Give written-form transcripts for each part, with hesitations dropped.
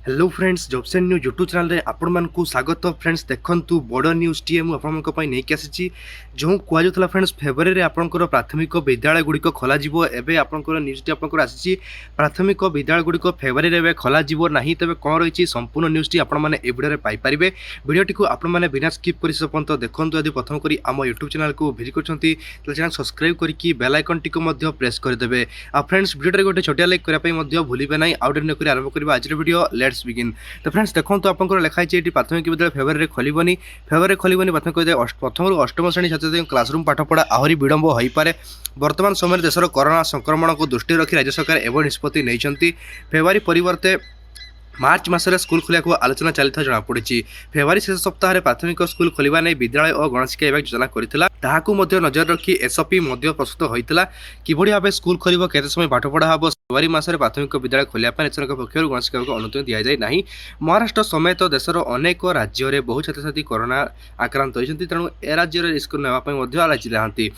Hello friends jobs and news YouTube channel रे आपण मानकु स्वागत। फ्रेंड्स देखंतु बड़ न्यूज टी मु आपनक पई नै आसी जो कुआ जोतला फ्रेंड्स फेब्रुआरी रे आपनकर प्राथमिक विद्यालय गुड़िक खोला जिवो। एबे आपनकर न्यूज टी आपनकर आसी प्राथमिक विद्यालय गुड़िक फेब्रुआरी रे खोला जिवो नाही। तबे कोन रहिछि संपूर्ण न्यूज टी आपण माने ए वीडियो रे पाई परिबे। वीडियो टी को आपण माने बिना स्किप करि सपंत देखंतु। यदि प्रथम करी आम यूट्यूब चैनल को विजिट करछंती त चैनल सब्सक्राइब करिकि बेल आइकन टी को मध्ये प्रेस कर देबे। आ फ्रेंड्स वीडियो रे गोटे छोटिया लाइक करिया पई मध्ये भूलिबे नै। आउट न करी आरंभ करबा आज रे वीडियो लेट्स बिगिन। तो फ्रेंड्स देखो तो आपंकर लिखाई ये प्राथमिक विद्यालय फेब्रुआरी खोलनी प्राथमिक विद्यालय प्रथम अष्टम श्रेणी छात्र क्लासरूम पाठपढ़ा आहरी विलंब हो पारे। वर्तमान समय देशर कोरोना संक्रमण को दृष्टि रखी राज्य सरकार एवं निष्पत्ति नहीं। फेब्रुआरी परिवर्ते मार्च मासरे स्कूल खोलिया को आलोचना चली जमापड़ी। फेब्रुआरी शेष सप्ताह में प्राथमिक स्कूल खोलने नहीं विद्यालय और गणशिक्षा विभाग योजना करथिला। ताहाकु मध्य नजर रखी एसओपी मध्य प्रस्तुत होइतिला। किभଳି भाबे स्कूल खोलिबो केते समय पाठपढ़ा हबो। फेब्रुआरी मासरे प्राथमिक विद्यालय खोलिया पर नेचरक पक्षर गणशिक्षा विभाग अनुमति दिया जाय नाही। महाराष्ट्र समेत देशर अनेक राज्य में बहु छात्र छात्री कोरोना आक्रांत होइछन्ति। तेणु ए राज्य रे रिस्क नेबा पय मध्य आलाचि नाहांती।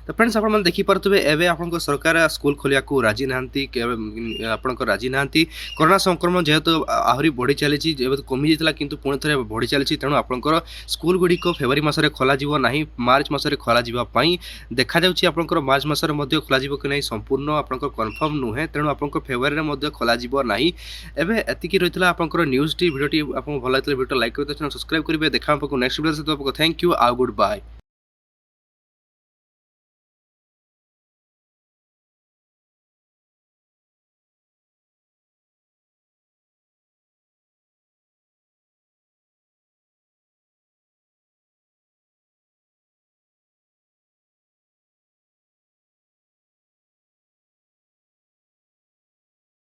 तो फ्रेंड्स आप देखी पारे एवं आप सरकार स्कूल खोलिया को राजी नाहांती आप राजी नाहांती। कोरोना संक्रमण जेहेतु आहरी बढ़ी चली कमी जाता कि पुणी थे बढ़ी चली। तेणु आपंकर स्कूल गुड़िक फेब्रुआरी मासरे खोल ना मार्च मासरे खोल देखा आपंकर मार्च मासरे खोल कि नहीं संपूर्ण आप कन्फर्म नुहे। तेणु आप फेब्रुआरी में खोल ना एवं एतिक रही आपंकर न्यूज टी भिडियो आप भल वीडियो लाइक कर सब्सक्राइब करेंगे। देखा नेक्स्ट वीडियो से थैंक यू आउ गुड बाय।